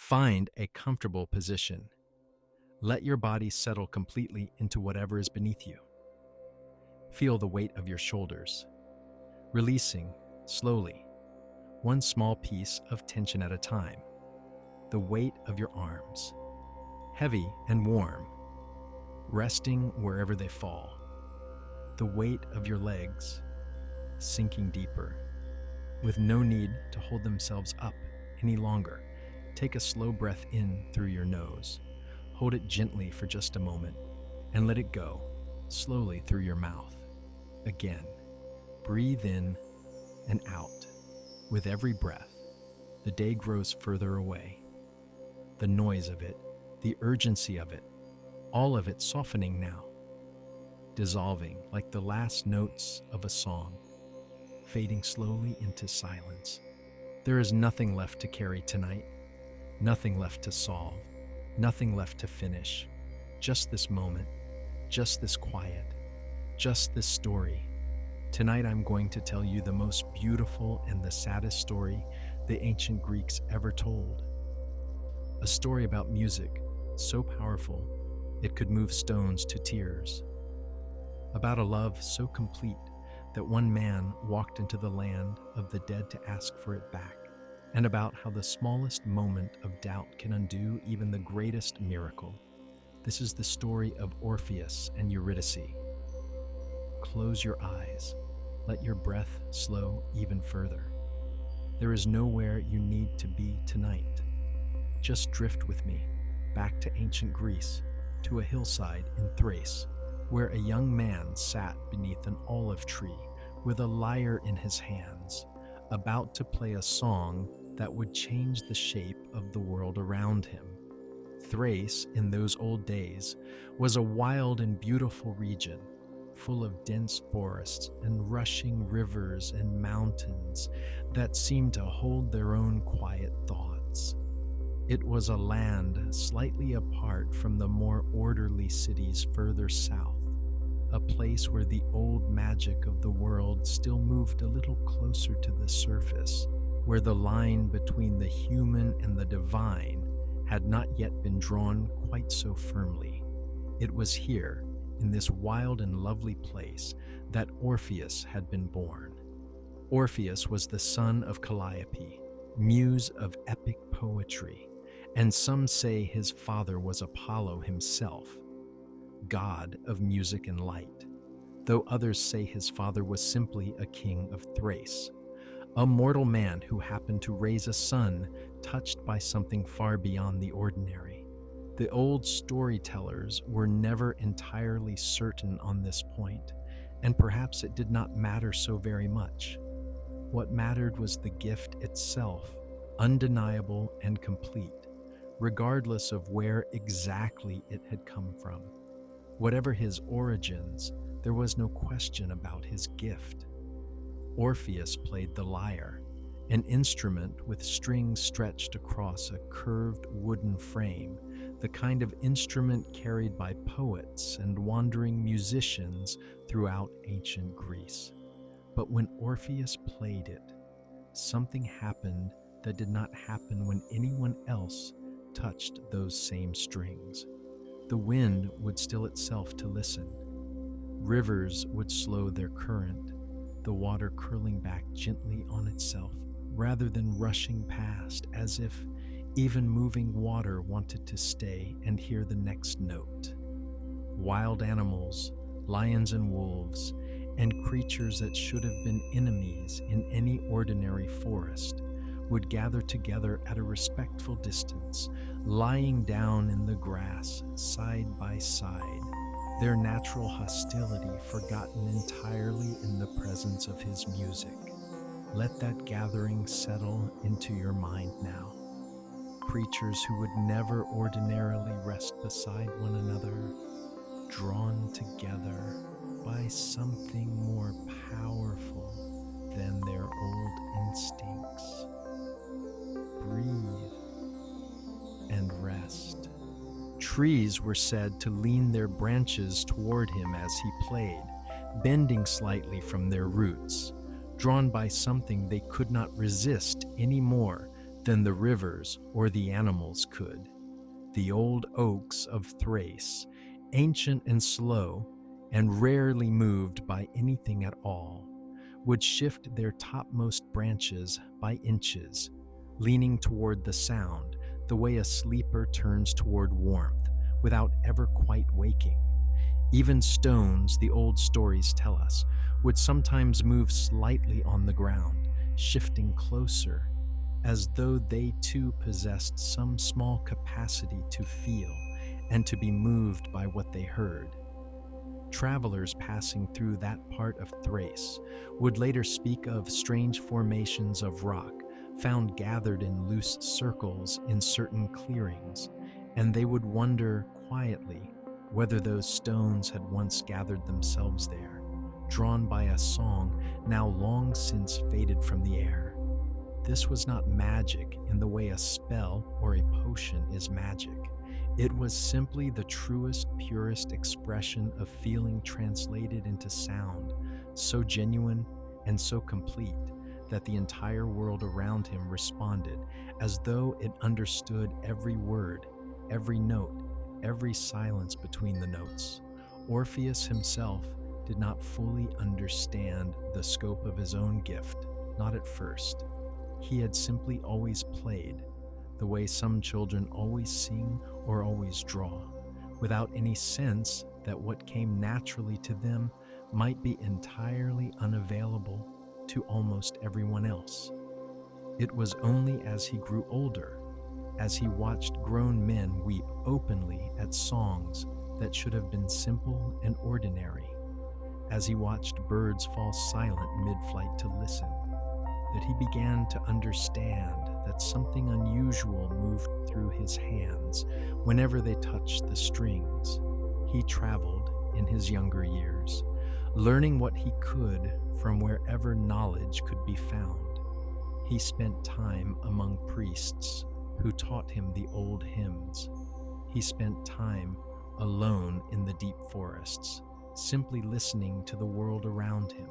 Find a comfortable position. Let your body settle completely into whatever is beneath you. Feel the weight of your shoulders, releasing slowly, one small piece of tension at a time. The weight of your arms, heavy and warm, resting wherever they fall. The weight of your legs, sinking deeper, with no need to hold themselves up any longer. Take a slow breath in through your nose. Hold it gently for just a moment and let it go slowly through your mouth. Again, breathe in and out. With every breath, the day grows further away. The noise of it, the urgency of it, all of it softening now, dissolving like the last notes of a song, fading slowly into silence. There is nothing left to carry tonight, nothing left to solve, nothing left to finish. Just this moment, just this quiet, just this story. Tonight I'm going to tell you the most beautiful and the saddest story the ancient Greeks ever told. A story about music so powerful it could move stones to tears. About a love so complete that one man walked into the land of the dead to ask for it back. And about how the smallest moment of doubt can undo even the greatest miracle. This is the story of Orpheus and Eurydice. Close your eyes. Let your breath slow even further. There is nowhere you need to be tonight. Just drift with me back to ancient Greece, to a hillside in Thrace, where a young man sat beneath an olive tree with a lyre in his hands, about to play a song that would change the shape of the world around him. Thrace, in those old days, was a wild and beautiful region, full of dense forests and rushing rivers and mountains that seemed to hold their own quiet thoughts. It was a land slightly apart from the more orderly cities further south, a place where the old magic of the world still moved a little closer to the surface, where the line between the human and the divine had not yet been drawn quite so firmly. It was here, in this wild and lovely place, that Orpheus had been born. Orpheus was the son of Calliope, muse of epic poetry, and some say his father was Apollo himself, god of music and light, though others say his father was simply a king of Thrace, a mortal man who happened to raise a son touched by something far beyond the ordinary. The old storytellers were never entirely certain on this point, and perhaps it did not matter so very much. What mattered was the gift itself, undeniable and complete, regardless of where exactly it had come from. Whatever his origins, there was no question about his gift. Orpheus played the lyre, an instrument with strings stretched across a curved wooden frame, the kind of instrument carried by poets and wandering musicians throughout ancient Greece. But when Orpheus played it, something happened that did not happen when anyone else touched those same strings. The wind would still itself to listen. Rivers would slow their current, the water curling back gently on itself, rather than rushing past, as if even moving water wanted to stay and hear the next note. Wild animals, lions and wolves, and creatures that should have been enemies in any ordinary forest would gather together at a respectful distance, lying down in the grass side by side, their natural hostility forgotten entirely in the presence of his music. Let that gathering settle into your mind now. Creatures who would never ordinarily rest beside one another, drawn together by something more powerful than their old instincts. Breathe and rest. Trees were said to lean their branches toward him as he played, bending slightly from their roots, drawn by something they could not resist any more than the rivers or the animals could. The old oaks of Thrace, ancient and slow, and rarely moved by anything at all, would shift their topmost branches by inches, leaning toward the sound the way a sleeper turns toward warmth without ever quite waking. Even stones, the old stories tell us, would sometimes move slightly on the ground, shifting closer, as though they too possessed some small capacity to feel and to be moved by what they heard. Travelers passing through that part of Thrace would later speak of strange formations of rock found gathered in loose circles in certain clearings, and they would wonder quietly whether those stones had once gathered themselves there, drawn by a song now long since faded from the air. This was not magic in the way a spell or a potion is magic. It was simply the truest, purest expression of feeling translated into sound, so genuine and so complete that the entire world around him responded as though it understood every word, every note, every silence between the notes. Orpheus himself did not fully understand the scope of his own gift, not at first. He had simply always played, the way some children always sing or always draw, without any sense that what came naturally to them might be entirely unavailable to almost everyone else. It was only as he grew older, as he watched grown men weep openly at songs that should have been simple and ordinary, as he watched birds fall silent mid-flight to listen, that he began to understand that something unusual moved through his hands whenever they touched the strings. He traveled in his younger years, learning what he could from wherever knowledge could be found. He spent time among priests who taught him the old hymns. He spent time alone in the deep forests, simply listening to the world around him,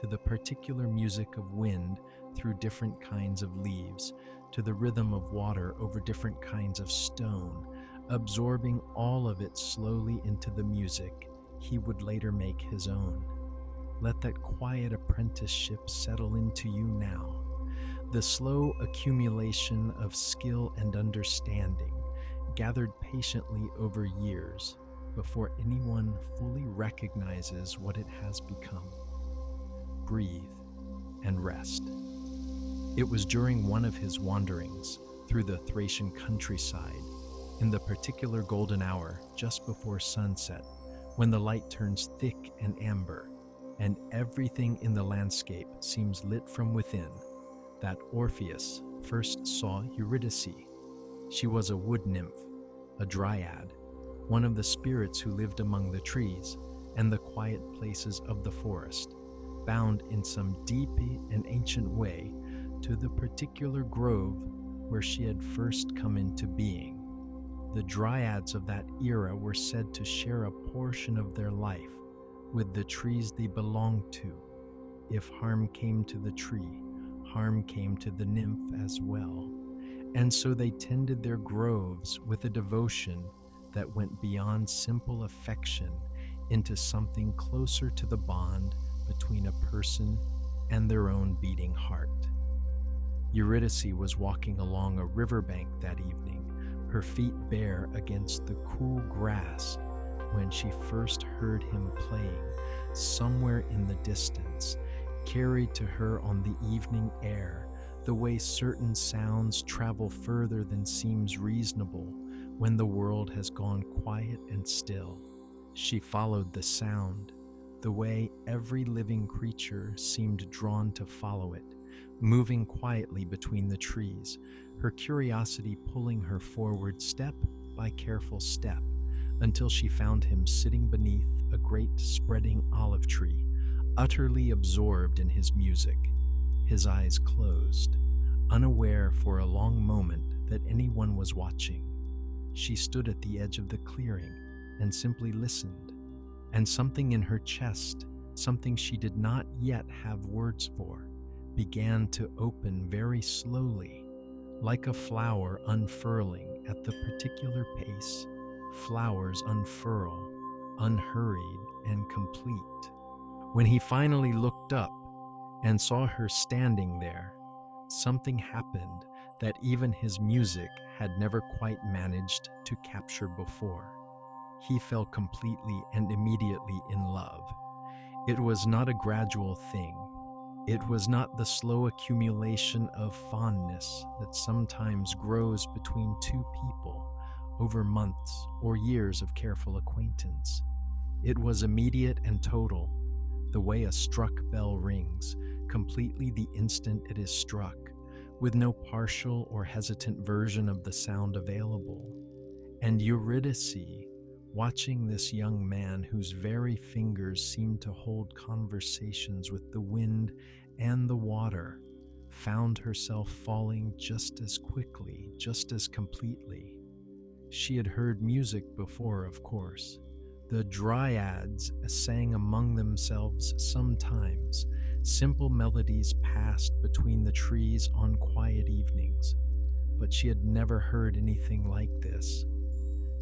to the particular music of wind through different kinds of leaves, to the rhythm of water over different kinds of stone, absorbing all of it slowly into the music he would later make his own. Let that quiet apprenticeship settle into you now. The slow accumulation of skill and understanding, gathered patiently over years before anyone fully recognizes what it has become. Breathe and rest. It was during one of his wanderings through the Thracian countryside, in the particular golden hour just before sunset, when the light turns thick and amber, and everything in the landscape seems lit from within, that Orpheus first saw Eurydice. She was a wood nymph, a dryad, one of the spirits who lived among the trees and the quiet places of the forest, bound in some deep and ancient way to the particular grove where she had first come into being. The dryads of that era were said to share a portion of their life with the trees they belonged to. If harm came to the tree, harm came to the nymph as well. And so they tended their groves with a devotion that went beyond simple affection into something closer to the bond between a person and their own beating heart. Eurydice was walking along a riverbank that evening, her feet bare against the cool grass, when she first heard him playing somewhere in the distance, carried to her on the evening air, the way certain sounds travel further than seems reasonable when the world has gone quiet and still. She followed the sound, the way every living creature seemed drawn to follow it, moving quietly between the trees, her curiosity pulling her forward step by careful step, until she found him sitting beneath a great spreading olive tree, utterly absorbed in his music, his eyes closed, unaware for a long moment that anyone was watching. She stood at the edge of the clearing and simply listened, and something in her chest, something she did not yet have words for, began to open very slowly, Like a flower unfurling at the particular pace flowers unfurl, unhurried and complete. When he finally looked up and saw her standing there, something happened that even his music had never quite managed to capture before. He fell completely and immediately in love. It was not a gradual thing. It was not the slow accumulation of fondness that sometimes grows between two people over months or years of careful acquaintance. It was immediate and total, the way a struck bell rings, completely the instant it is struck, with no partial or hesitant version of the sound available. And Eurydice, watching this young man whose very fingers seemed to hold conversations with the wind and the water, found herself falling just as quickly, just as completely. She had heard music before, of course. The dryads sang among themselves sometimes. Simple melodies passed between the trees on quiet evenings, but she had never heard anything like this.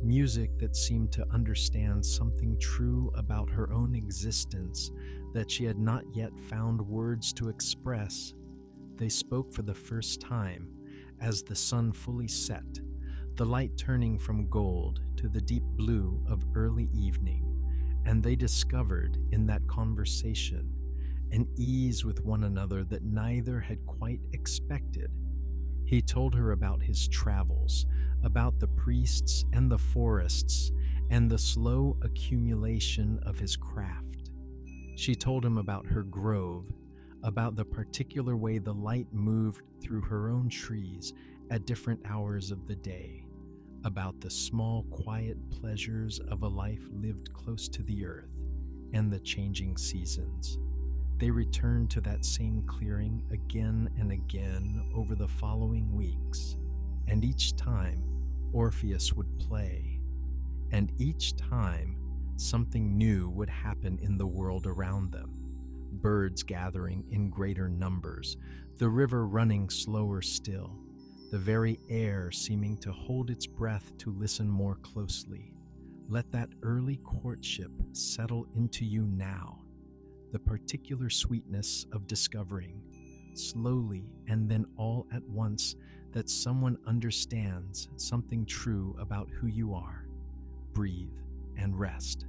Music that seemed to understand something true about her own existence that she had not yet found words to express. They spoke for the first time as the sun fully set, the light turning from gold to the deep blue of early evening, and they discovered in that conversation an ease with one another that neither had quite expected. He told her about his travels, about the priests and the forests, and the slow accumulation of his craft. She told him about her grove, about the particular way the light moved through her own trees at different hours of the day, about the small, quiet pleasures of a life lived close to the earth and the changing seasons. They returned to that same clearing again and again over the following weeks, and each time Orpheus would play, and each time something new would happen in the world around them. Birds gathering in greater numbers, the river running slower still, the very air seeming to hold its breath to listen more closely. Let that early courtship settle into you now. The particular sweetness of discovering, slowly and then all at once, that someone understands something true about who you are. Breathe and rest.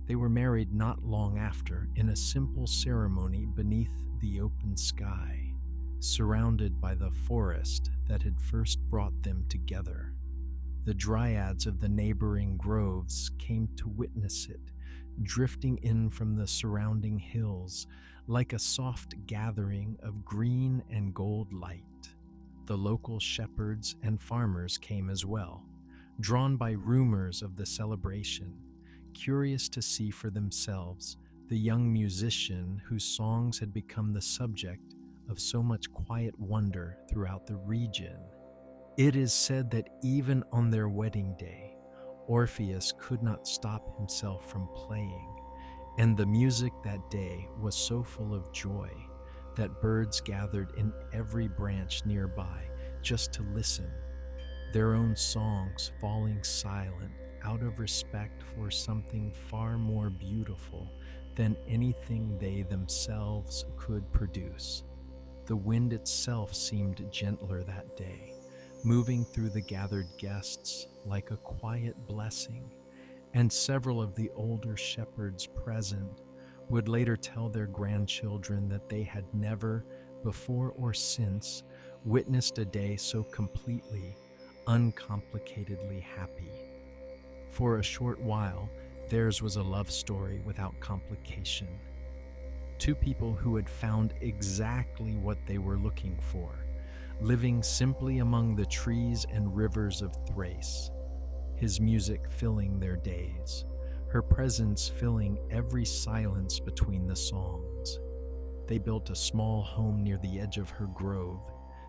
They were married not long after in a simple ceremony beneath the open sky, surrounded by the forest that had first brought them together. The dryads of the neighboring groves came to witness it, drifting in from the surrounding hills like a soft gathering of green and gold light. The local shepherds and farmers came as well, drawn by rumors of the celebration, curious to see for themselves the young musician whose songs had become the subject of so much quiet wonder throughout the region. It is said that even on their wedding day, Orpheus could not stop himself from playing, and the music that day was so full of joy that birds gathered in every branch nearby just to listen, their own songs falling silent out of respect for something far more beautiful than anything they themselves could produce. The wind itself seemed gentler that day, moving through the gathered guests like a quiet blessing, and several of the older shepherds present would later tell their grandchildren that they had never, before or since, witnessed a day so completely, uncomplicatedly happy. For a short while, theirs was a love story without complication. Two people who had found exactly what they were looking for, living simply among the trees and rivers of Thrace, his music filling their days, her presence filling every silence between the songs. They built a small home near the edge of her grove,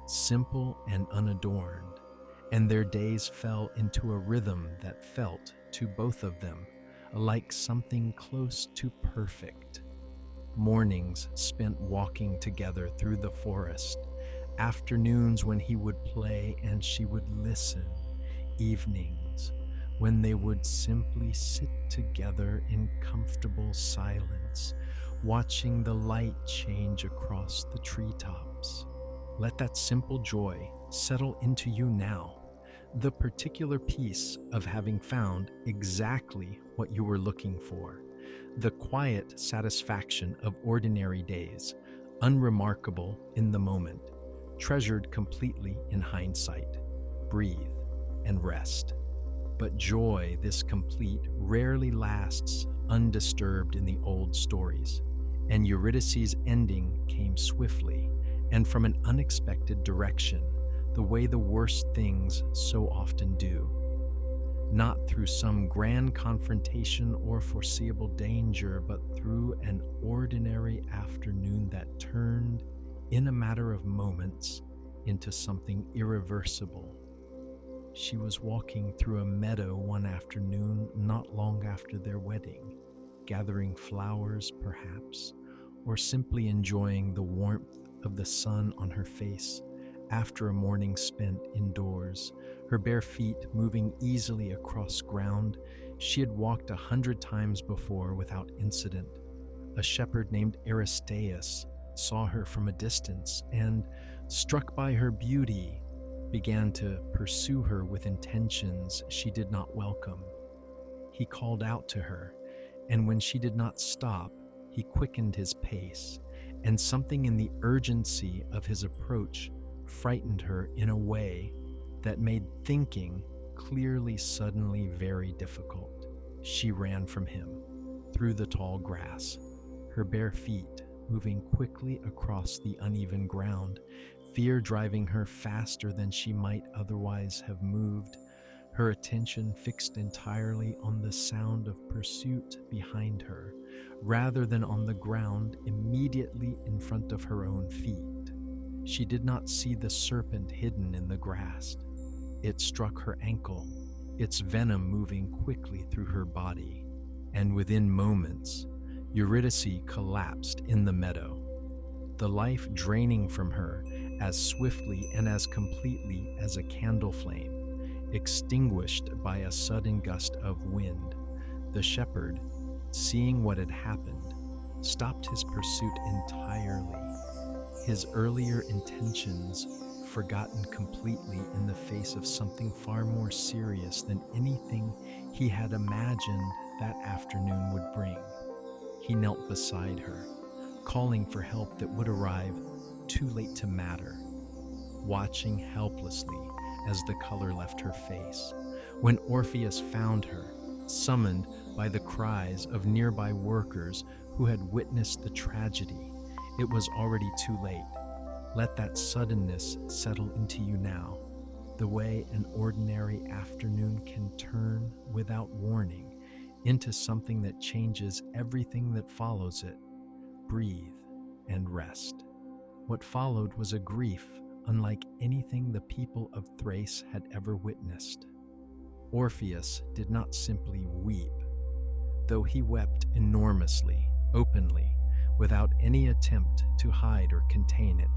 simple and unadorned, and their days fell into a rhythm that felt, to both of them, like something close to perfect. Mornings spent walking together through the forest, Afternoons when he would play and she would listen. Evenings when they would simply sit together in comfortable silence, watching the light change across the treetops. Let that simple joy settle into you now. The particular peace of having found exactly what you were looking for. The quiet satisfaction of ordinary days, unremarkable in the moment, treasured completely in hindsight. Breathe and rest. But joy, this complete, rarely lasts undisturbed in the old stories. And Eurydice's ending came swiftly and from an unexpected direction, the way the worst things so often do. Not through some grand confrontation or foreseeable danger, but through an ordinary afternoon that turned, in a matter of moments, into something irreversible. She was walking through a meadow one afternoon not long after their wedding, gathering flowers perhaps, or simply enjoying the warmth of the sun on her face after a morning spent indoors, her bare feet moving easily across ground she had walked 100 times before without incident. A shepherd named Aristaeus saw her from a distance and, struck by her beauty, began to pursue her with intentions she did not welcome. He called out to her, and when she did not stop, he quickened his pace, and something in the urgency of his approach frightened her in a way that made thinking clearly suddenly very difficult. She ran from him, through the tall grass, her bare feet moving quickly across the uneven ground, fear driving her faster than she might otherwise have moved, her attention fixed entirely on the sound of pursuit behind her, rather than on the ground immediately in front of her own feet. She did not see the serpent hidden in the grass. It struck her ankle, its venom moving quickly through her body, and within moments, Eurydice collapsed in the meadow, the life draining from her as swiftly and as completely as a candle flame, extinguished by a sudden gust of wind. The shepherd, seeing what had happened, stopped his pursuit entirely, his earlier intentions forgotten completely in the face of something far more serious than anything he had imagined that afternoon would bring. He knelt beside her, calling for help that would arrive too late to matter, watching helplessly as the color left her face. When Orpheus found her, summoned by the cries of nearby workers who had witnessed the tragedy, it was already too late. Let that suddenness settle into you now, the way an ordinary afternoon can turn without warning into something that changes everything that follows it. Breathe and rest. What followed was a grief unlike anything the people of Thrace had ever witnessed. Orpheus did not simply weep, though he wept enormously, openly, without any attempt to hide or contain it,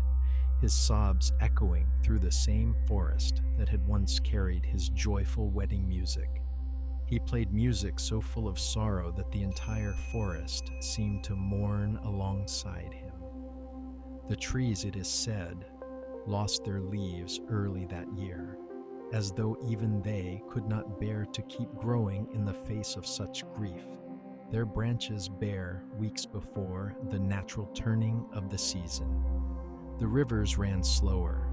his sobs echoing through the same forest that had once carried his joyful wedding music. He played music so full of sorrow that the entire forest seemed to mourn alongside him. The trees, it is said, lost their leaves early that year, as though even they could not bear to keep growing in the face of such grief, their branches bare weeks before the natural turning of the season. The rivers ran slower,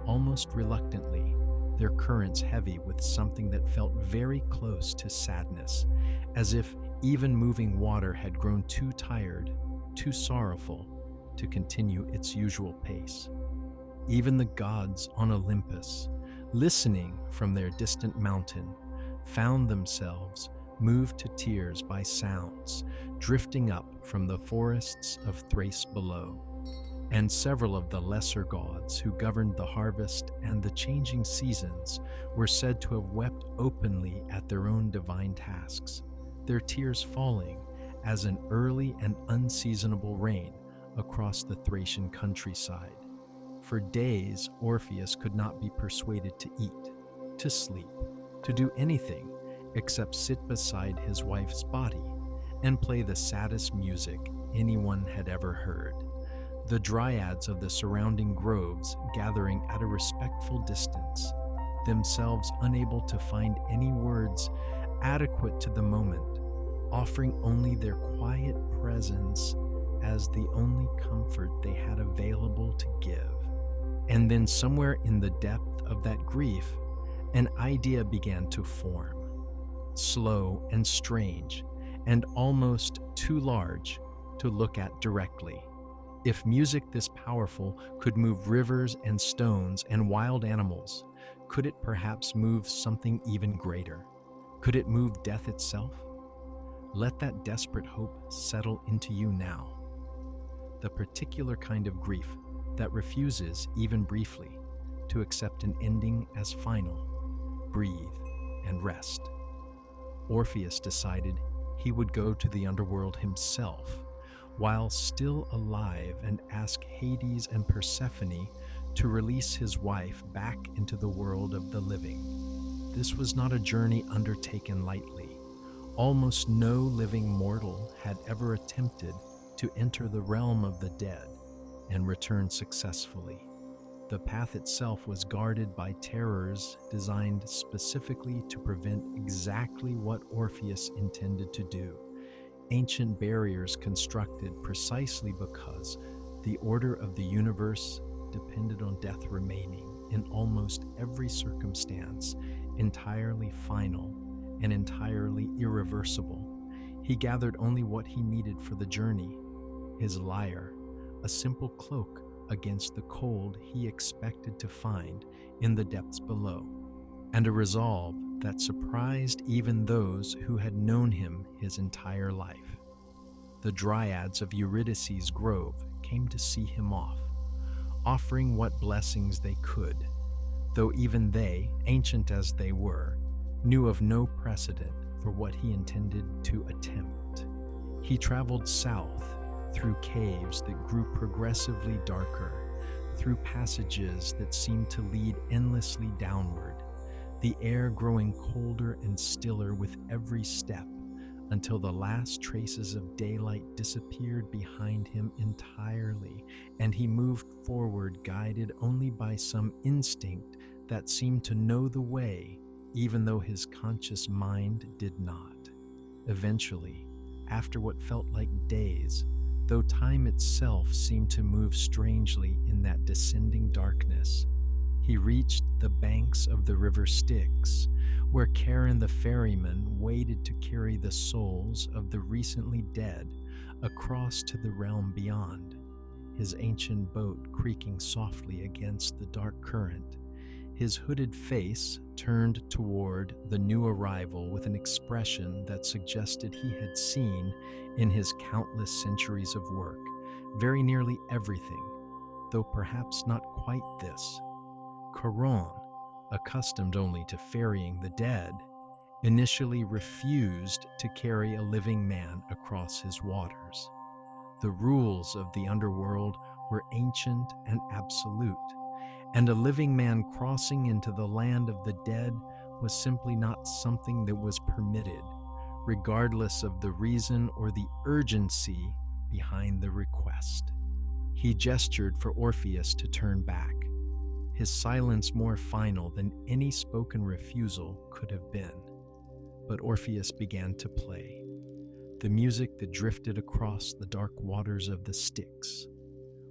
almost reluctantly, their currents heavy with something that felt very close to sadness, as if even moving water had grown too tired, too sorrowful to continue its usual pace. Even the gods on Olympus, listening from their distant mountain, found themselves moved to tears by sounds drifting up from the forests of Thrace below. And several of the lesser gods who governed the harvest and the changing seasons were said to have wept openly at their own divine tasks, their tears falling as an early and unseasonable rain across the Thracian countryside. For days, Orpheus could not be persuaded to eat, to sleep, to do anything except sit beside his wife's body and play the saddest music anyone had ever heard. The dryads of the surrounding groves gathering at a respectful distance, themselves unable to find any words adequate to the moment, offering only their quiet presence as the only comfort they had available to give. And then somewhere in the depth of that grief, an idea began to form, slow and strange, and almost too large to look at directly. If music this powerful could move rivers and stones and wild animals, could it perhaps move something even greater? Could it move death itself? Let that desperate hope settle into you now. The particular kind of grief that refuses, even briefly, to accept an ending as final, breathe, and rest. Orpheus decided he would go to the underworld himself, while still alive, and ask Hades and Persephone to release his wife back into the world of the living. This was not a journey undertaken lightly. Almost no living mortal had ever attempted to enter the realm of the dead and return successfully. The path itself was guarded by terrors designed specifically to prevent exactly what Orpheus intended to do. Ancient barriers constructed precisely because the order of the universe depended on death remaining in almost every circumstance entirely final and entirely irreversible. He gathered only what he needed for the journey: his lyre, a simple cloak against the cold he expected to find in the depths below, and a resolve that surprised even those who had known him his entire life. The dryads of Eurydice's grove came to see him off, offering what blessings they could, though even they, ancient as they were, knew of no precedent for what he intended to attempt. He traveled south, through caves that grew progressively darker, through passages that seemed to lead endlessly downward, the air growing colder and stiller with every step, until the last traces of daylight disappeared behind him entirely, and he moved forward guided only by some instinct that seemed to know the way, even though his conscious mind did not. Eventually, after what felt like days, though time itself seemed to move strangely in that descending darkness, he reached the banks of the river Styx, where Charon the ferryman waited to carry the souls of the recently dead across to the realm beyond, his ancient boat creaking softly against the dark current, his hooded face turned toward the new arrival with an expression that suggested he had seen, in his countless centuries of work, very nearly everything, though perhaps not quite this. Charon, accustomed only to ferrying the dead, initially refused to carry a living man across his waters. The rules of the underworld were ancient and absolute, and a living man crossing into the land of the dead was simply not something that was permitted, regardless of the reason or the urgency behind the request. He gestured for Orpheus to turn back, his silence more final than any spoken refusal could have been. But Orpheus began to play. The music that drifted across the dark waters of the Styx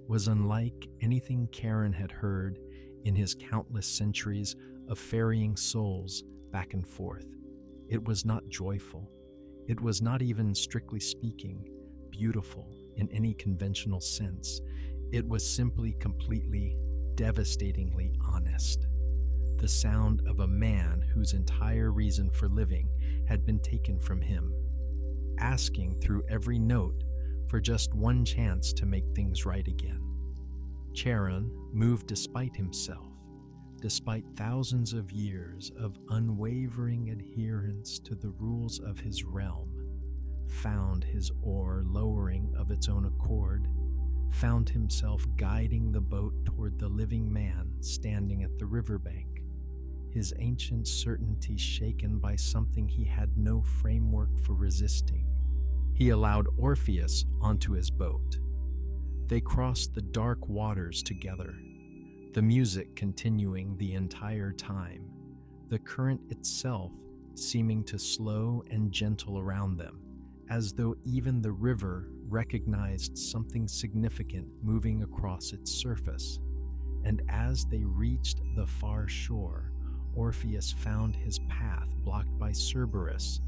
was unlike anything Charon had heard in his countless centuries of ferrying souls back and forth. It was not joyful. It was not even, strictly speaking, beautiful in any conventional sense. It was simply completely, devastatingly honest. The sound of a man whose entire reason for living had been taken from him, asking through every note for just one chance to make things right again. Charon, moved despite himself, despite thousands of years of unwavering adherence to the rules of his realm, found his oar lowering of its own accord, found himself guiding the boat toward the living man standing at the riverbank, his ancient certainty shaken by something he had no framework for resisting. He allowed Orpheus onto his boat. They crossed the dark waters together, the music continuing the entire time, the current itself seeming to slow and gentle around them, as though even the river recognized something significant moving across its surface. And as they reached the far shore, Orpheus found his path blocked by Cerberus,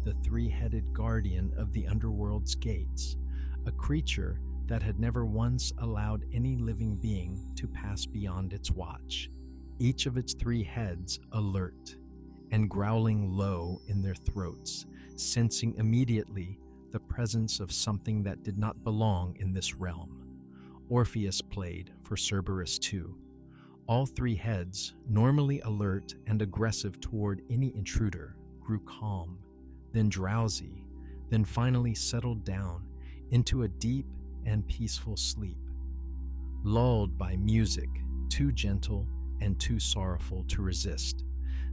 the three-headed guardian of the underworld's gates, a creature that had never once allowed any living being to pass beyond its watch, each of its three heads alert and growling low in their throats, sensing immediately the presence of something that did not belong in this realm. Orpheus played for Cerberus too. All three heads, normally alert and aggressive toward any intruder, grew calm, then drowsy, then finally settled down into a deep and peaceful sleep, lulled by music too gentle and too sorrowful to resist,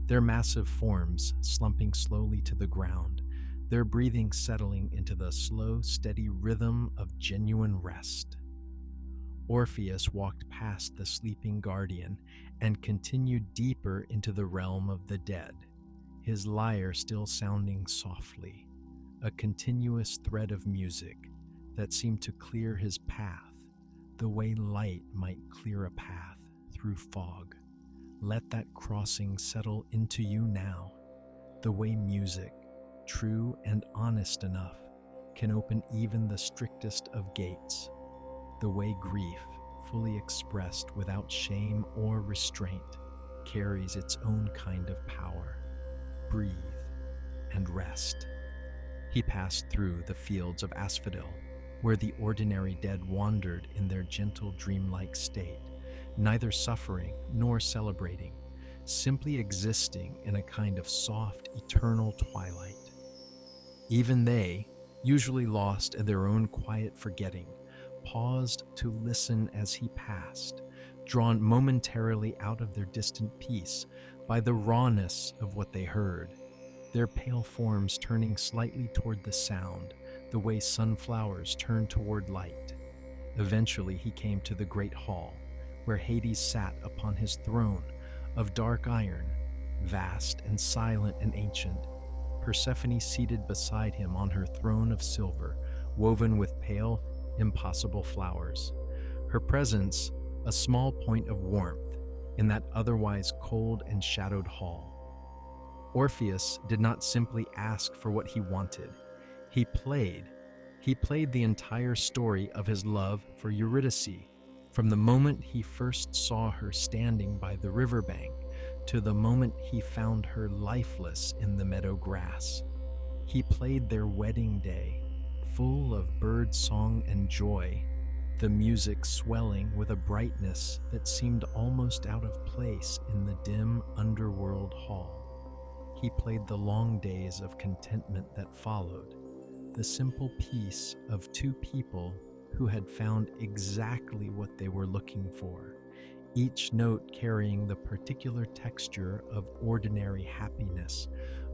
their massive forms slumping slowly to the ground, their breathing settling into the slow, steady rhythm of genuine rest. Orpheus walked past the sleeping guardian and continued deeper into the realm of the dead, his lyre still sounding softly, a continuous thread of music that seemed to clear his path, the way light might clear a path through fog. Let that crossing settle into you now, the way music, true and honest enough, can open even the strictest of gates, the way grief, fully expressed without shame or restraint, carries its own kind of power. Breathe and rest. He passed through the fields of asphodel, where the ordinary dead wandered in their gentle dreamlike state, neither suffering nor celebrating, simply existing in a kind of soft, eternal twilight. Even they, usually lost in their own quiet forgetting, paused to listen as he passed, drawn momentarily out of their distant peace by the rawness of what they heard, their pale forms turning slightly toward the sound, the way sunflowers turn toward light. Eventually he came to the great hall, where Hades sat upon his throne of dark iron, vast and silent and ancient, Persephone seated beside him on her throne of silver, woven with pale, impossible flowers. Her presence, a small point of warmth in that otherwise cold and shadowed hall. Orpheus did not simply ask for what he wanted. He played the entire story of his love for Eurydice, from the moment he first saw her standing by the riverbank to the moment he found her lifeless in the meadow grass. He played their wedding day, full of bird song and joy, the music swelling with a brightness that seemed almost out of place in the dim underworld hall. He played the long days of contentment that followed, the simple peace of two people who had found exactly what they were looking for, each note carrying the particular texture of ordinary happiness,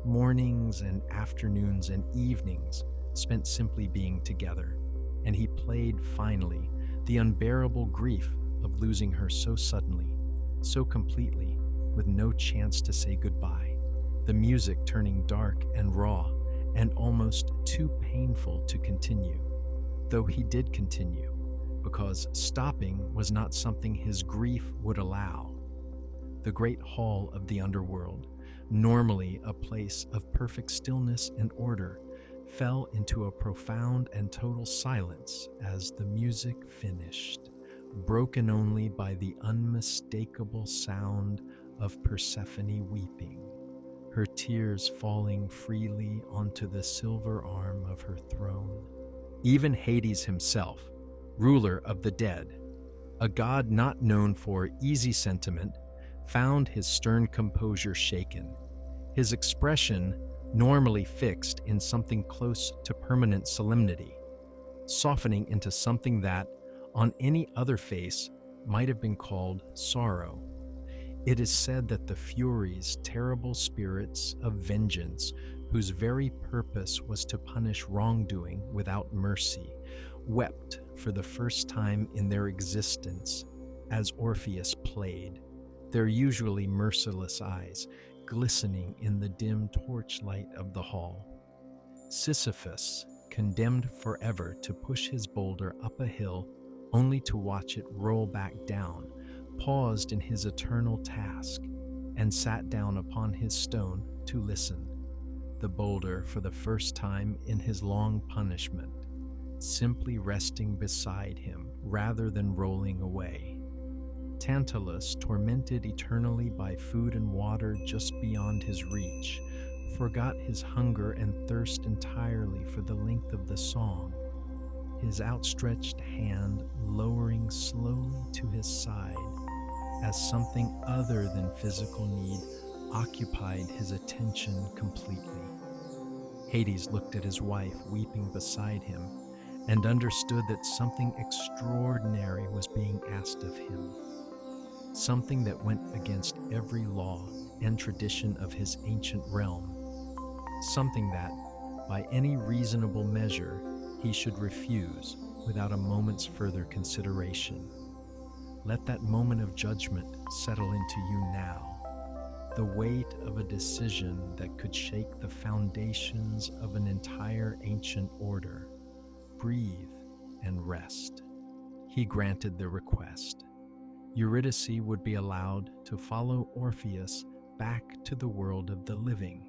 mornings and afternoons and evenings spent simply being together. And he played, finally, the unbearable grief of losing her so suddenly, so completely, with no chance to say goodbye, the music turning dark and raw and almost too painful to continue. Though he did continue, because stopping was not something his grief would allow. The great hall of the underworld, normally a place of perfect stillness and order, fell into a profound and total silence as the music finished, broken only by the unmistakable sound of Persephone weeping, her tears falling freely onto the silver arm of her throne. Even Hades himself, ruler of the dead, a god not known for easy sentiment, found his stern composure shaken, his expression normally fixed in something close to permanent solemnity, softening into something that, On any other face might have been called sorrow. It is said that the Furies, terrible spirits of vengeance, whose very purpose was to punish wrongdoing without mercy, wept for the first time in their existence as Orpheus played, their usually merciless eyes glistening in the dim torchlight of the hall. Sisyphus, condemned forever to push his boulder up a hill only to watch it roll back down, paused in his eternal task and sat down upon his stone to listen. The boulder, for the first time in his long punishment, simply resting beside him rather than rolling away. Tantalus, tormented eternally by food and water just beyond his reach, forgot his hunger and thirst entirely for the length of the song, his outstretched hand lowering slowly to his side as something other than physical need occupied his attention completely. Hades looked at his wife weeping beside him and understood that something extraordinary was being asked of him, something that went against every law and tradition of his ancient realm, something that, by any reasonable measure, he should refuse without a moment's further consideration. Let that moment of judgment settle into you now, the weight of a decision that could shake the foundations of an entire ancient order. Breathe and rest. He granted the request. Eurydice would be allowed to follow Orpheus back to the world of the living.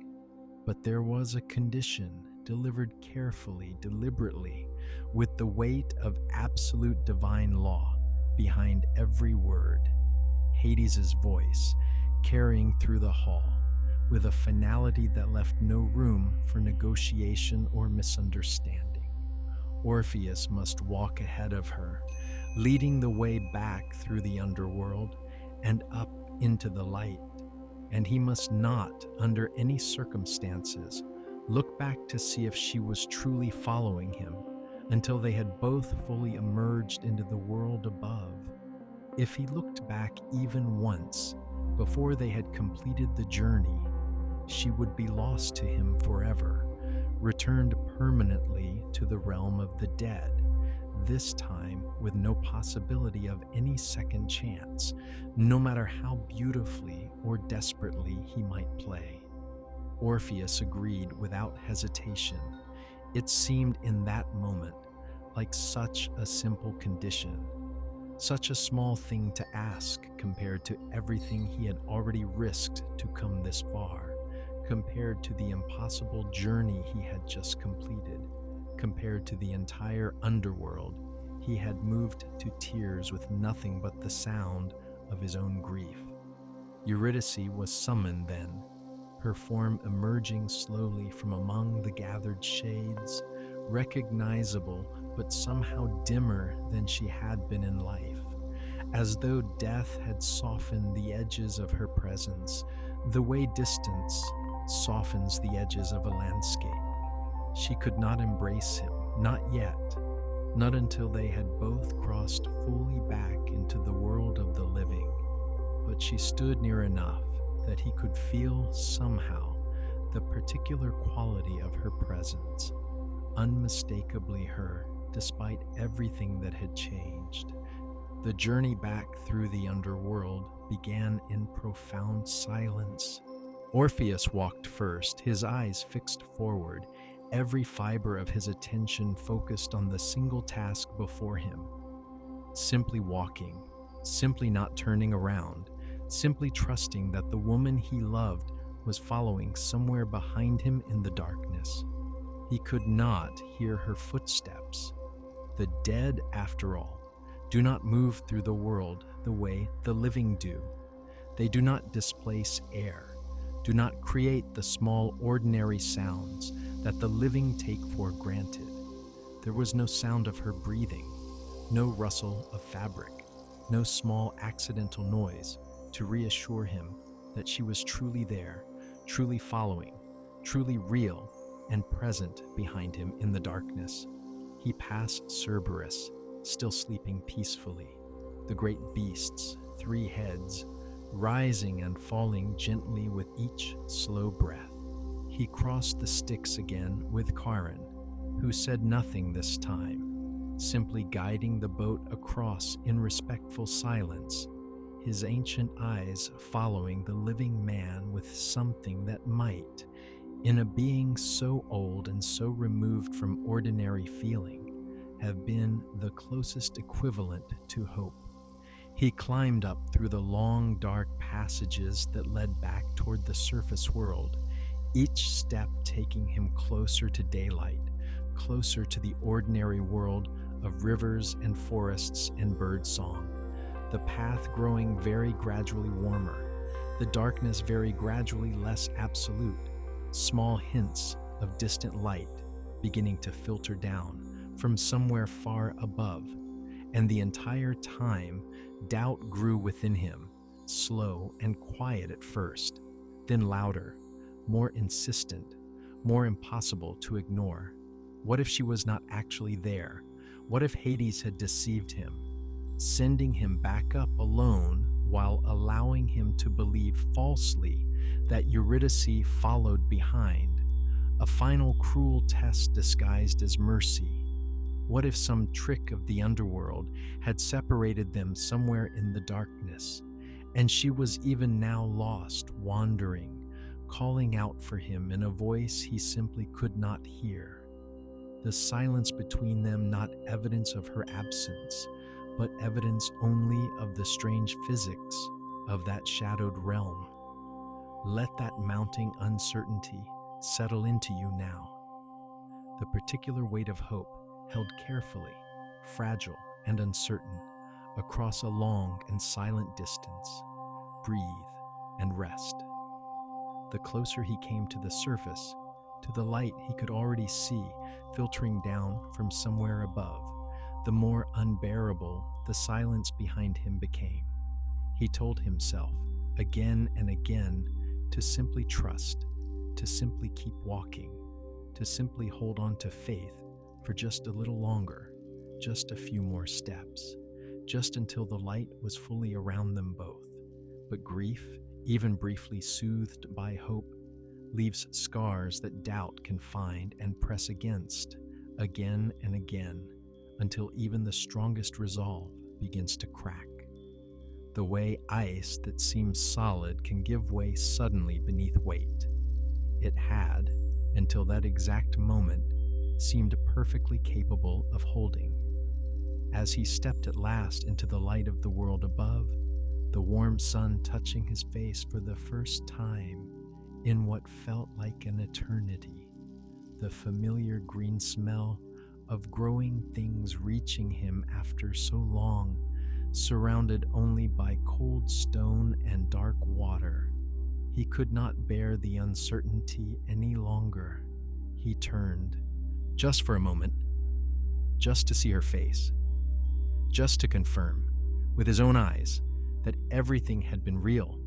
But there was a condition, delivered carefully, deliberately, with the weight of absolute divine law behind every word. Hades's voice, carrying through the hall, with a finality that left no room for negotiation or misunderstanding. Orpheus must walk ahead of her, leading the way back through the underworld and up into the light. And he must not, under any circumstances, look back to see if she was truly following him until they had both fully emerged into the world above. If he looked back even once before they had completed the journey, she would be lost to him forever, returned permanently to the realm of the dead, this time with no possibility of any second chance, no matter how beautifully or desperately he might play. Orpheus agreed without hesitation. It seemed in that moment like such a simple condition, such a small thing to ask compared to everything he had already risked to come this far, compared to the impossible journey he had just completed, compared to the entire underworld he had moved to tears with nothing but the sound of his own grief. Eurydice was summoned then, her form emerging slowly from among the gathered shades, recognizable but somehow dimmer than she had been in life, as though death had softened the edges of her presence, the way distance softens the edges of a landscape. She could not embrace him, not yet, not until they had both crossed fully back into the world of the living, but she stood near enough that he could feel somehow the particular quality of her presence, unmistakably her, despite everything that had changed. The journey back through the underworld began in profound silence. Orpheus walked first, his eyes fixed forward, every fiber of his attention focused on the single task before him. Simply walking, simply not turning around, simply trusting that the woman he loved was following somewhere behind him in the darkness. He could not hear her footsteps. The dead, after all, do not move through the world the way the living do. They do not displace air, do not create the small ordinary sounds that the living take for granted. There was no sound of her breathing, no rustle of fabric, no small accidental noise to reassure him that she was truly there, truly following, truly real and present behind him in the darkness. He passed Cerberus, still sleeping peacefully. The great beasts, 3 heads, rising and falling gently with each slow breath. He crossed the Styx again with Charon, who said nothing this time, simply guiding the boat across in respectful silence, his ancient eyes following the living man with something that might, in a being so old and so removed from ordinary feeling, have been the closest equivalent to hope. He climbed up through the long, dark passages that led back toward the surface world, each step taking him closer to daylight, closer to the ordinary world of rivers and forests and birdsong, the path growing very gradually warmer, the darkness very gradually less absolute, small hints of distant light beginning to filter down from somewhere far above, and the entire time doubt grew within him, slow and quiet at first, then louder, more insistent, more impossible to ignore. What if she was not actually there? What if Hades had deceived him, sending him back up alone while allowing him to believe falsely that Eurydice followed behind, a final cruel test disguised as mercy? What if some trick of the underworld had separated them somewhere in the darkness, and she was even now lost, wandering, calling out for him in a voice he simply could not hear? The silence between them not evidence of her absence, but evidence only of the strange physics of that shadowed realm. Let that mounting uncertainty settle into you now. The particular weight of hope held carefully, fragile and uncertain, across a long and silent distance. Breathe and rest. The closer he came to the surface, to the light he could already see filtering down from somewhere above, the more unbearable the silence behind him became. He told himself again and again to simply trust, to simply keep walking, to simply hold on to faith for just a little longer, just a few more steps, just until the light was fully around them both. But grief, even briefly soothed by hope, leaves scars that doubt can find and press against, again and again, until even the strongest resolve begins to crack. The way ice that seems solid can give way suddenly beneath weight. It had, until that exact moment, seemed perfectly capable of holding. As he stepped at last into the light of the world above, the warm sun touching his face for the first time in what felt like an eternity, the familiar green smell of growing things reaching him after so long, surrounded only by cold stone and dark water. He could not bear the uncertainty any longer. He turned, just for a moment, just to see her face, just to confirm, with his own eyes, that everything had been real,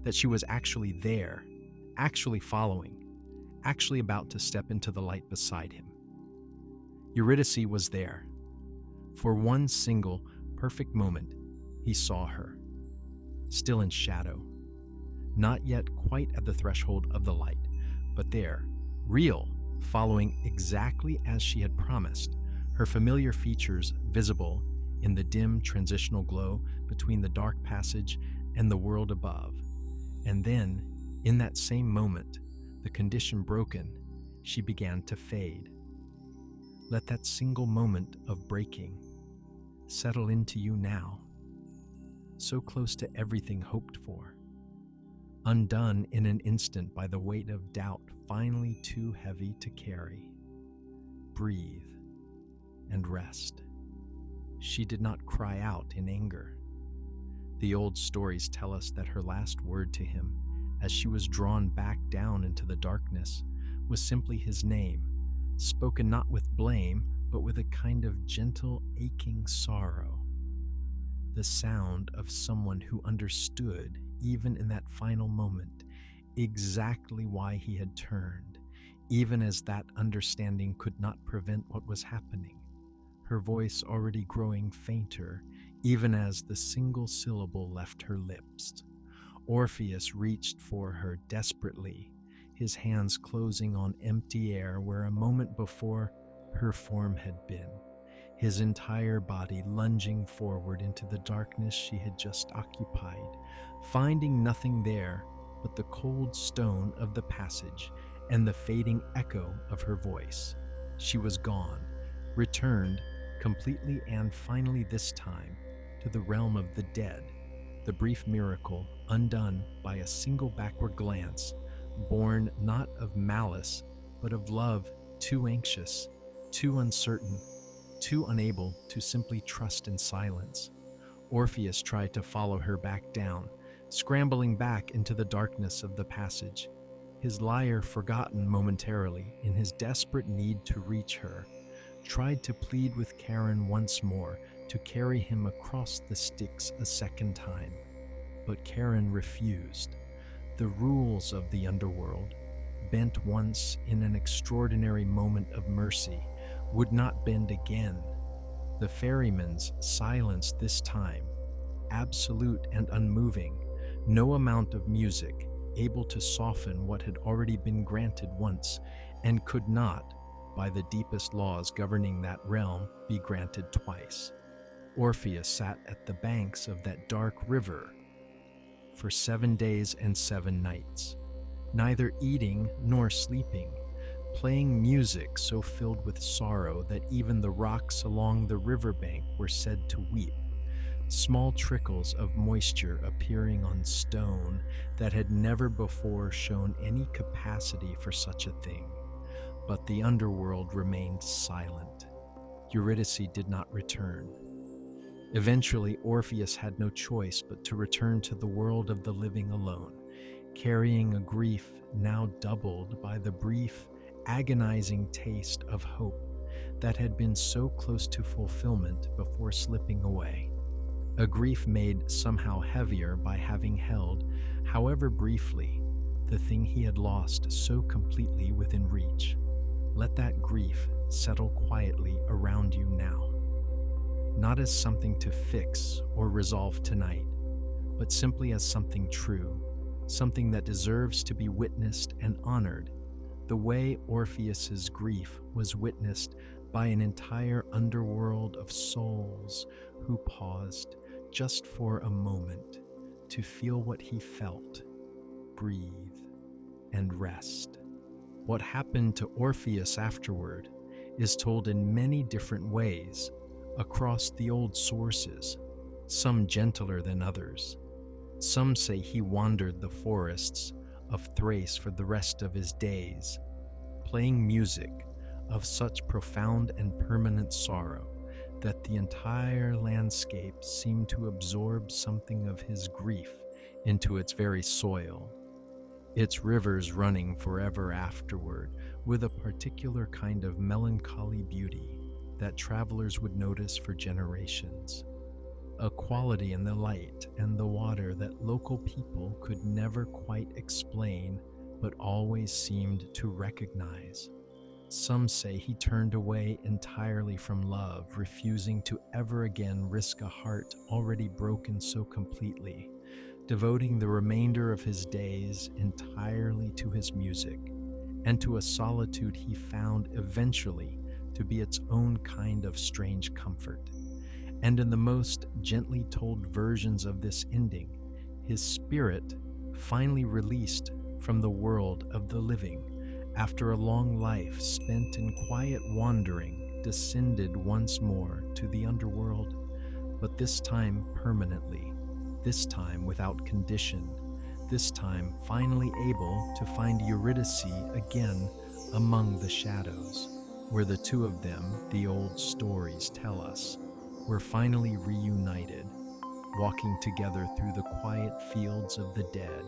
that she was actually there, actually following, actually about to step into the light beside him. Eurydice was there. For one single, perfect moment, he saw her, still in shadow, not yet quite at the threshold of the light, but there, real, following exactly as she had promised, her familiar features visible in the dim transitional glow between the dark passage and the world above. And then, in that same moment, the condition broken, she began to fade. Let that single moment of breaking settle into you now, so close to everything hoped for, undone in an instant by the weight of doubt finally too heavy to carry. Breathe and rest. She did not cry out in anger. The old stories tell us that her last word to him, as she was drawn back down into the darkness, was simply his name, spoken not with blame, but with a kind of gentle, aching sorrow. The sound of someone who understood, even in that final moment, exactly why he had turned, even as that understanding could not prevent what was happening. her voice already growing fainter, even as the single syllable left her lips. Orpheus reached for her desperately, his hands closing on empty air where a moment before her form had been, his entire body lunging forward into the darkness she had just occupied, finding nothing there but the cold stone of the passage and the fading echo of her voice. She was gone, returned completely and finally this time to the realm of the dead, the brief miracle undone by a single backward glance, born not of malice, but of love too anxious, too uncertain, too unable to simply trust in silence. Orpheus tried to follow her back down, scrambling back into the darkness of the passage, his lyre forgotten momentarily in his desperate need to reach her, tried to plead with Charon once more to carry him across the Styx a second time. But Charon refused. The rules of the underworld, bent once in an extraordinary moment of mercy, would not bend again. The ferryman's silence this time, absolute and unmoving, no amount of music able to soften what had already been granted once and could not, by the deepest laws governing that realm, be granted twice. Orpheus sat at the banks of that dark river for 7 days and 7 nights, neither eating nor sleeping, playing music so filled with sorrow that even the rocks along the riverbank were said to weep, small trickles of moisture appearing on stone that had never before shown any capacity for such a thing. But the underworld remained silent. Eurydice did not return. Eventually, Orpheus had no choice but to return to the world of the living alone, carrying a grief now doubled by the brief, agonizing taste of hope that had been so close to fulfillment before slipping away. A grief made somehow heavier by having held, however briefly, the thing he had lost so completely within reach. Let that grief settle quietly around you now. Not as something to fix or resolve tonight, but simply as something true, something that deserves to be witnessed and honored, the way Orpheus's grief was witnessed by an entire underworld of souls who paused just for a moment to feel what he felt, breathe, and rest. What happened to Orpheus afterward is told in many different ways across the old sources, some gentler than others. Some say he wandered the forests of Thrace for the rest of his days, playing music of such profound and permanent sorrow that the entire landscape seemed to absorb something of his grief into its very soil, its rivers running forever afterward with a particular kind of melancholy beauty that travelers would notice for generations, a quality in the light and the water that local people could never quite explain but always seemed to recognize. Some say he turned away entirely from love, refusing to ever again risk a heart already broken so completely, devoting the remainder of his days entirely to his music and to a solitude he found eventually to be its own kind of strange comfort. And in the most gently told versions of this ending, his spirit, finally released from the world of the living, after a long life spent in quiet wandering, descended once more to the underworld, but this time permanently, this time without condition, this time finally able to find Eurydice again among the shadows, where the two of them, the old stories tell us, were finally reunited, walking together through the quiet fields of the dead,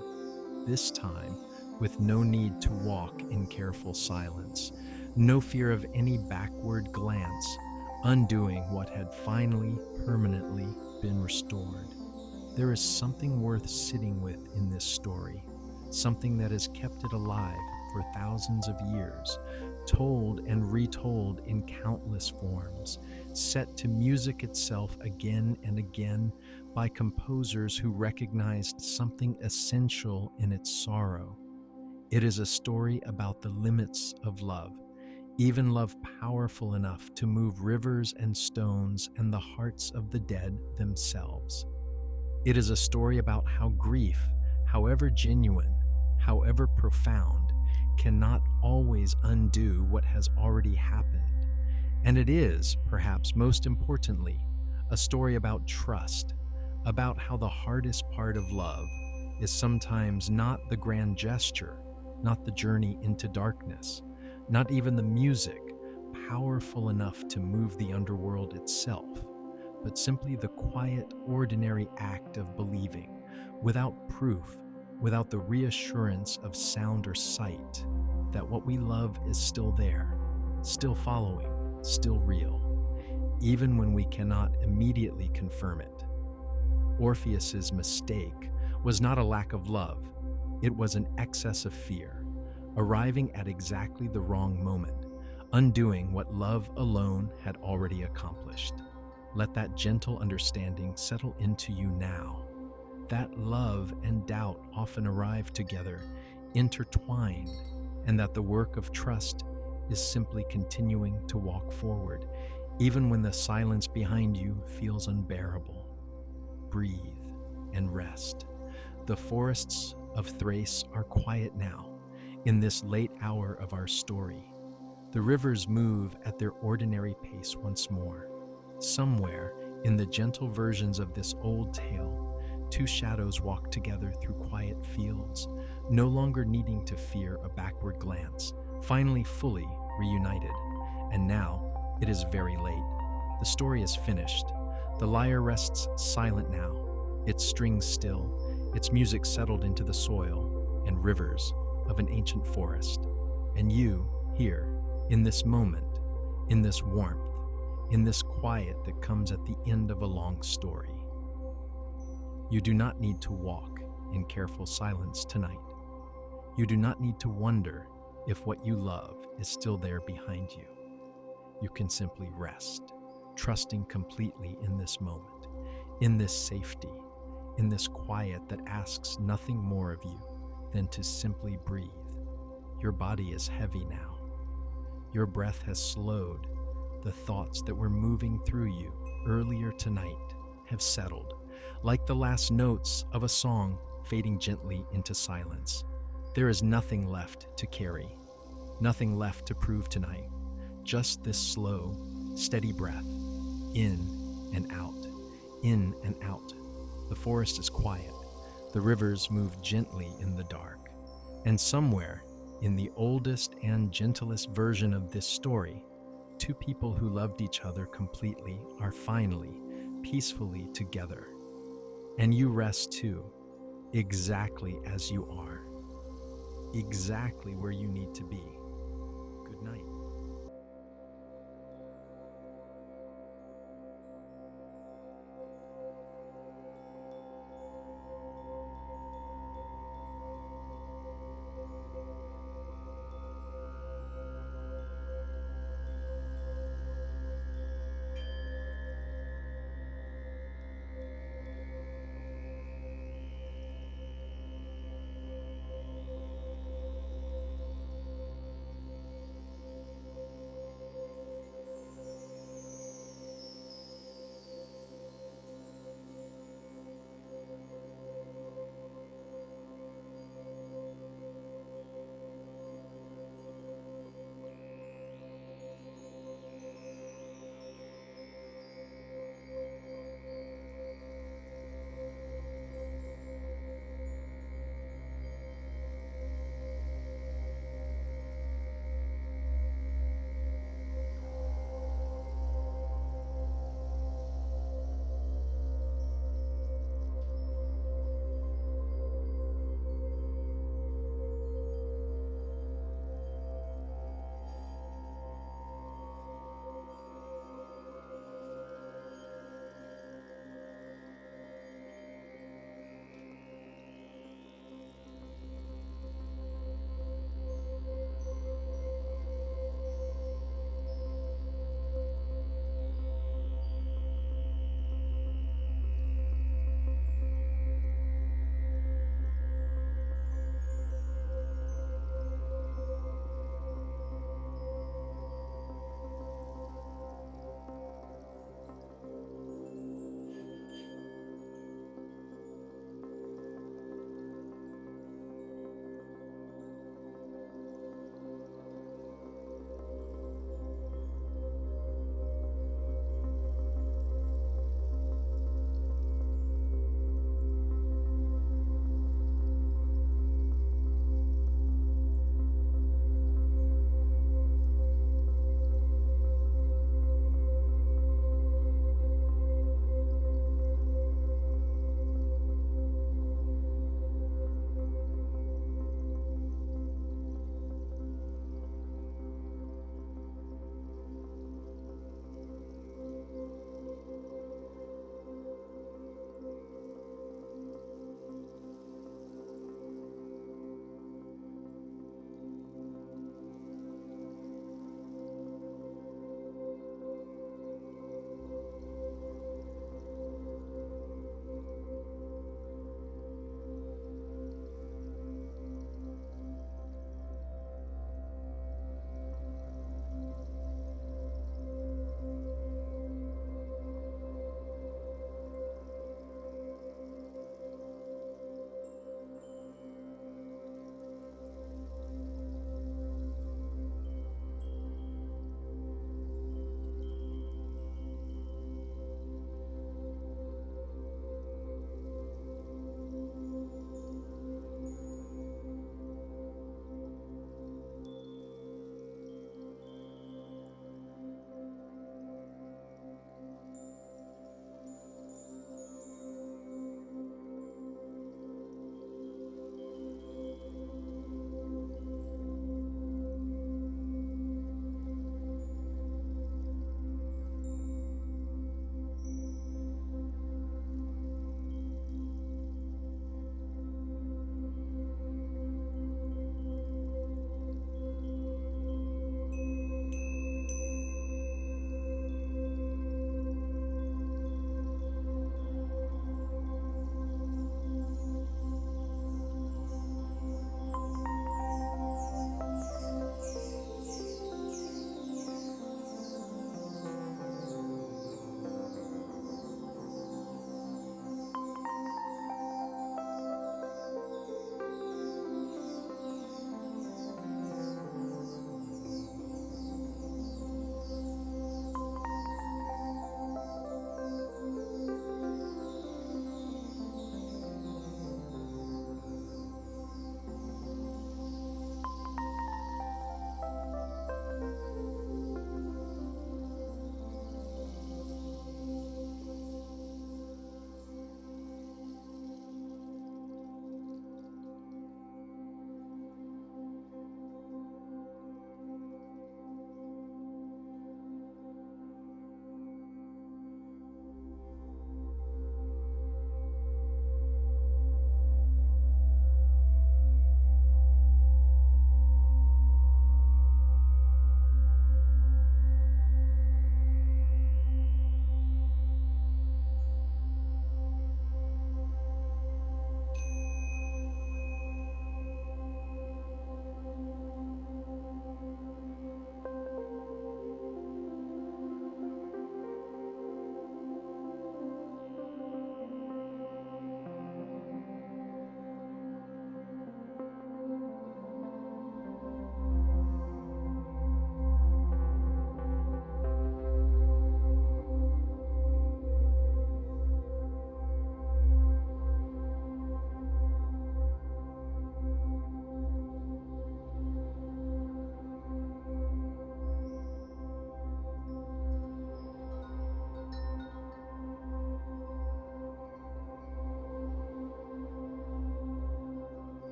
this time with no need to walk in careful silence, no fear of any backward glance, undoing what had finally, permanently been restored. There is something worth sitting with in this story, something that has kept it alive for thousands of years, told and retold in countless forms, set to music itself again and again by composers who recognized something essential in its sorrow. It is a story about the limits of love, even love powerful enough to move rivers and stones and the hearts of the dead themselves. It is a story about how grief, however genuine, however profound, cannot always undo what has already happened. And it is, perhaps most importantly, a story about trust, about how the hardest part of love is sometimes not the grand gesture, not the journey into darkness, not even the music powerful enough to move the underworld itself, but simply the quiet, ordinary act of believing, without proof, without the reassurance of sound or sight, that what we love is still there, still following, still real, even when we cannot immediately confirm it. Orpheus's mistake was not a lack of love, it was an excess of fear, arriving at exactly the wrong moment, undoing what love alone had already accomplished. Let that gentle understanding settle into you now, that love and doubt often arrive together, intertwined, and that the work of trust is simply continuing to walk forward, even when the silence behind you feels unbearable. Breathe and rest. The forests of Thrace are quiet now, in this late hour of our story. The rivers move at their ordinary pace once more. Somewhere in the gentle versions of this old tale, two shadows walk together through quiet fields, no longer needing to fear a backward glance, finally fully reunited. And now it is very late. The story is finished. The lyre rests silent now, its strings still, its music settled into the soil and rivers of an ancient forest. And you, here, in this moment, in this warmth, in this quiet that comes at the end of a long story. You do not need to walk in careful silence tonight. You do not need to wonder if what you love is still there behind you. You can simply rest, trusting completely in this moment, in this safety, in this quiet that asks nothing more of you than to simply breathe. Your body is heavy now. Your breath has slowed. The thoughts that were moving through you earlier tonight have settled, like the last notes of a song fading gently into silence. There is nothing left to carry, nothing left to prove tonight, just this slow, steady breath, in and out, in and out. The forest is quiet, the rivers move gently in the dark, and somewhere in the oldest and gentlest version of this story, two people who loved each other completely are finally, peacefully together. And you rest too, exactly as you are, exactly where you need to be.